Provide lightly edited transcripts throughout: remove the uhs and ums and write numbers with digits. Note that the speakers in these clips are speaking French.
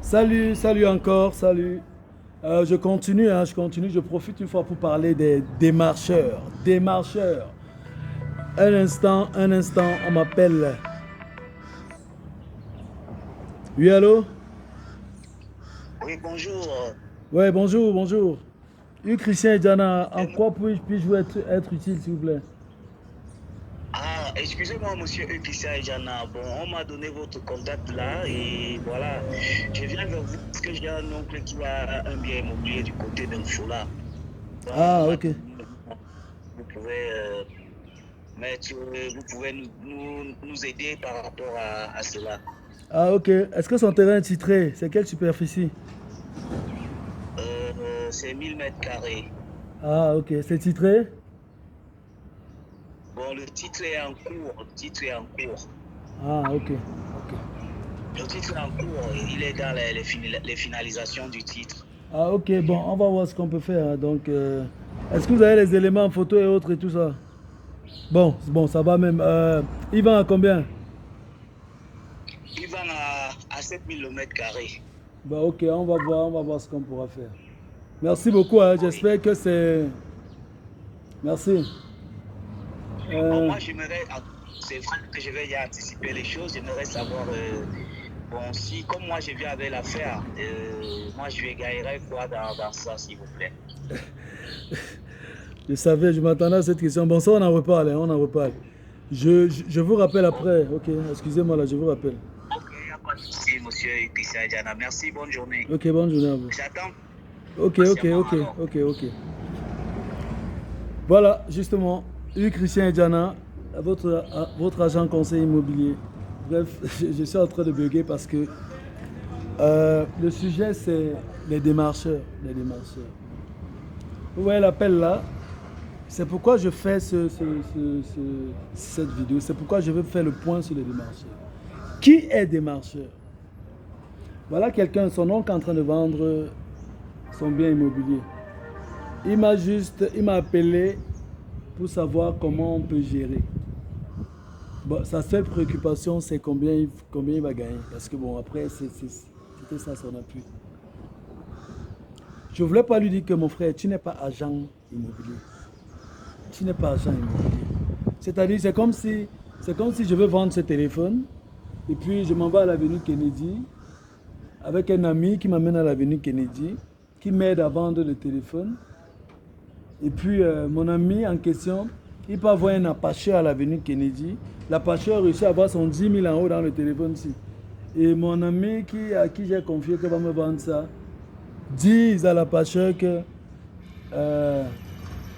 Salut, salut encore, salut. Je profite une fois pour parler des démarcheurs. Démarcheurs. Un instant, on m'appelle. Oui, allô? Oui, bonjour. Ouais, bonjour, bonjour. Oui, Christian et Diana, en Euh, quoi puis-je être utile, s'il vous plaît? Excusez-moi, monsieur Epissa Jana. Bon, on m'a donné votre contact là et voilà. Je viens vers vous parce que j'ai un oncle qui a un bien immobilier du côté d'Infola. Donc, on Ah, m'a ok. dit, vous pouvez vous pouvez nous aider par rapport à cela. Ah, ok. Est-ce que son terrain est titré? C'est quelle superficie? C'est 1000 mètres carrés. Ah, ok. C'est titré? Bon, le titre est en cours. Le titre est en cours. Ah, ok. Ok. Le titre est en cours. Il est dans les finalisations du titre. Ah, ok. Bon, on va voir ce qu'on peut faire, hein. Donc, est-ce que vous avez les éléments en photo et autres et tout ça? Bon, bon, ça va même. Il vend à combien? Il vend à 7000 le mètre carré. Bah ok, on va voir ce qu'on pourra faire. Merci beaucoup, hein, Oui. j'espère que c'est... Merci. Bon, Euh, moi, c'est vrai que je vais y anticiper les choses. J'aimerais savoir, bon, si, comme moi, je viens avec l'affaire, moi, je vais gagner quoi dans ça, s'il vous plaît. je savais, je m'attendais à cette question. Bon, ça, on en reparle, hein, on en reparle. Je vous rappelle Ok, après, ok, excusez-moi là, je vous rappelle. il n'y a pas de souci, monsieur Ipissa Diana. Merci, bonne journée. Ok, bonne journée à vous. J'attends Ok, ok, patiemment ok, alors. ok, ok. Voilà, justement, eu Christian et Diana, votre agent conseil immobilier. Bref, je suis en train de bugger parce que le sujet, c'est les démarcheurs. Les démarcheurs. Vous voyez l'appel là? C'est pourquoi je fais cette vidéo. C'est pourquoi je veux faire le point sur les démarcheurs. Qui est démarcheur? Voilà quelqu'un, son oncle est en train de vendre son bien immobilier. Il m'a appelé pour savoir comment on peut gérer. Bon, sa seule préoccupation, c'est combien il va gagner. Parce que bon, après, c'était ça son appui. Je ne voulais pas lui dire que mon frère, tu n'es pas agent immobilier. Tu n'es pas agent immobilier. C'est-à-dire, c'est comme si je veux vendre ce téléphone et puis je m'en vais à l'avenue Kennedy avec un ami qui m'amène à l'avenue Kennedy, qui m'aide à vendre le téléphone. Et puis mon ami en question, il peut avoir un Apache à l'avenue Kennedy. L'Apache a réussi à avoir son 10 000 en haut dans le téléphone-ci. Et mon ami à qui j'ai confié qu'il va me vendre ça, dit à l'Apache que euh,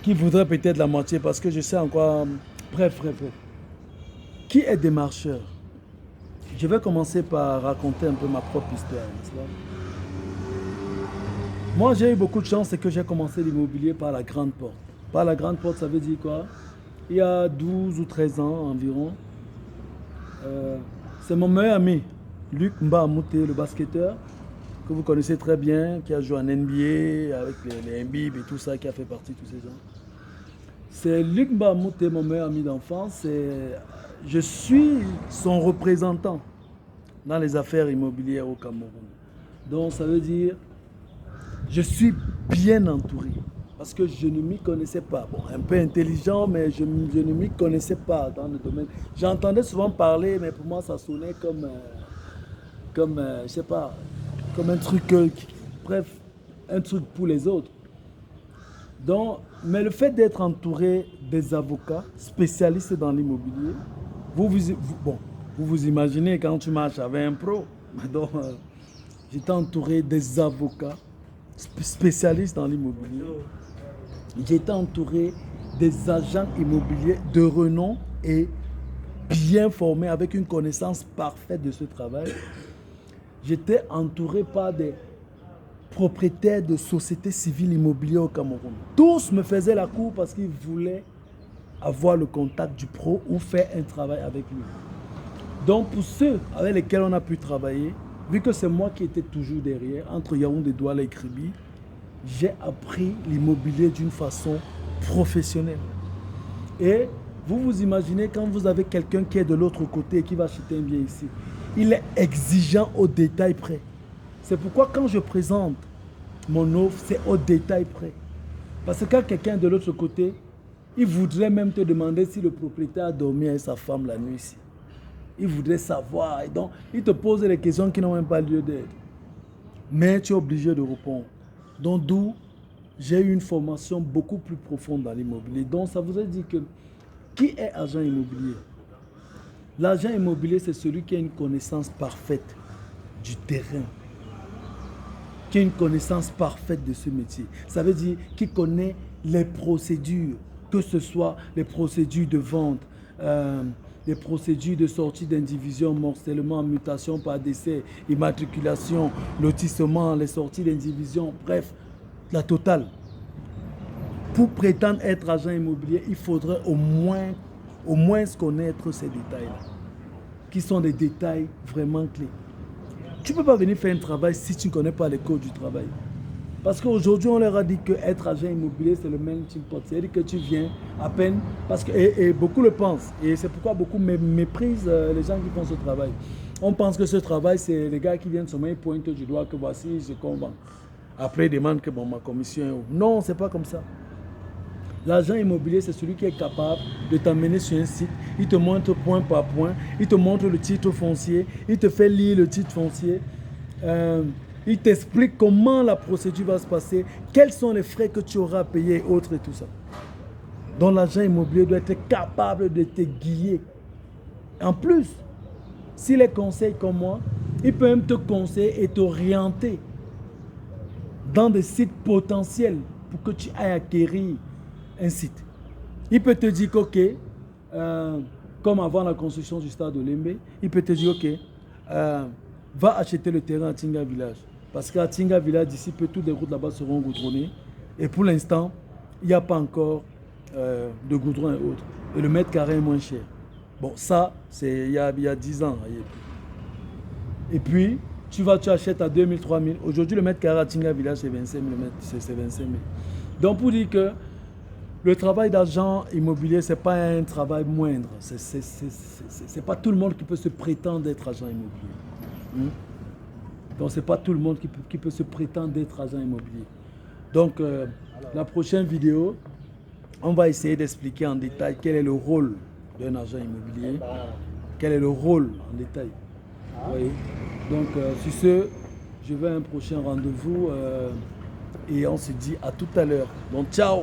qu'il voudrait peut-être la moitié parce que je sais encore. Bref, bref, bref. Qui est démarcheur? Je vais commencer par raconter un peu ma propre histoire. Moi, j'ai eu beaucoup de chance, c'est que j'ai commencé l'immobilier par la grande porte. Par la grande porte, ça veut dire quoi? Il y a 12 ou 13 ans environ, euh, c'est mon meilleur ami, Luc Mbamute, le basketteur, que vous connaissez très bien, qui a joué en NBA avec les Mbib et tout ça, qui a fait partie de tous ces gens. C'est Luc Mbamute, mon meilleur ami d'enfance. Je suis son représentant dans les affaires immobilières au Cameroun. Donc ça veut dire je suis bien entouré parce que je ne m'y connaissais pas. Bon, un peu intelligent, mais je ne m'y connaissais pas dans le domaine. J'entendais souvent parler, mais pour moi, ça sonnait je sais pas, comme un truc, bref, un truc pour les autres. Donc, mais le fait d'être entouré des avocats spécialistes dans l'immobilier, bon, vous vous imaginez quand tu marches avec un pro. Donc, j'étais entouré des avocats spécialistes dans l'immobilier. J'étais entouré des agents immobiliers de renom et bien formés avec une connaissance parfaite de ce travail. J'étais entouré par des propriétaires de sociétés civiles immobilières au Cameroun. Tous me faisaient la cour parce qu'ils voulaient avoir le contact du pro ou faire un travail avec lui. Donc pour ceux avec lesquels on a pu travailler, vu que c'est moi qui étais toujours derrière, entre Yaoundé, Douala et Kribi, j'ai appris l'immobilier d'une façon professionnelle. Et vous vous imaginez quand vous avez quelqu'un qui est de l'autre côté et qui va acheter un bien ici, il est exigeant au détail près. C'est pourquoi quand je présente mon offre, c'est au détail près. Parce que quand quelqu'un de l'autre côté, il voudrait même te demander si le propriétaire a dormi avec sa femme la nuit ici. Il voudrait savoir. Et donc, il te pose des questions qui n'ont même pas lieu d'être. Mais tu es obligé de répondre. Donc, d'où j'ai eu une formation beaucoup plus profonde dans l'immobilier. Donc, ça voudrait dire que qui est agent immobilier? L'agent immobilier, c'est celui qui a une connaissance parfaite du terrain, qui a une connaissance parfaite de ce métier. Ça veut dire qu'il connaît les procédures, que ce soit les procédures de vente, les procédures de sortie d'indivision, morcellement, mutation par décès, immatriculation, lotissement, les sorties d'indivision, bref, la totale. Pour prétendre être agent immobilier, il faudrait au moins connaître ces détails-là, qui sont des détails vraiment clés. Tu ne peux pas venir faire un travail si tu ne connais pas les codes du travail. Parce qu'aujourd'hui, on leur a dit qu'être agent immobilier, c'est le melting pot. C'est-à-dire que tu viens à peine, parce que, et beaucoup le pensent, et c'est pourquoi beaucoup méprisent les gens qui font ce travail. On pense que ce travail, c'est les gars qui viennent seulement, ils pointent du doigt que voici ce qu'on vend. Après, ils demandent que bon, ma commission est où. Non, ce n'est pas comme ça. L'agent immobilier, c'est celui qui est capable de t'amener sur un site. Il te montre point par point, il te montre le titre foncier, il te fait lire le titre foncier. Il t'explique comment la procédure va se passer, quels sont les frais que tu auras à payer et autres et tout ça. Donc l'agent immobilier doit être capable de te guider. En plus, s'il est conseil comme moi, il peut même te conseiller et t'orienter dans des sites potentiels pour que tu ailles acquérir un site. Il peut te dire qu'ok, comme avant la construction du stade de Lembe, il peut te dire ok, va acheter le terrain à Tinga Village. Parce qu'à Tinga Village, d'ici peu, toutes les routes là-bas seront goudronnées. Et pour l'instant, il n'y a pas encore de goudron et autres. Et le mètre carré est moins cher. Bon, ça, c'est il y a 10 ans. Et puis, tu achètes à 2000, 3000. Aujourd'hui, le mètre carré à Tinga Village, c'est 25 000. C'est 25 000. Donc, pour dire que le travail d'agent immobilier, ce n'est pas un travail moindre. Ce n'est pas tout le monde qui peut se prétendre être agent immobilier. Donc, ce n'est pas tout le monde qui peut se prétendre être agent immobilier. Donc, la prochaine vidéo, on va essayer d'expliquer en détail quel est le rôle d'un agent immobilier. Quel est le rôle en détail. Vous voyez? Donc, sur ce, je vais à un prochain rendez-vous et on se dit à tout à l'heure. Donc, ciao!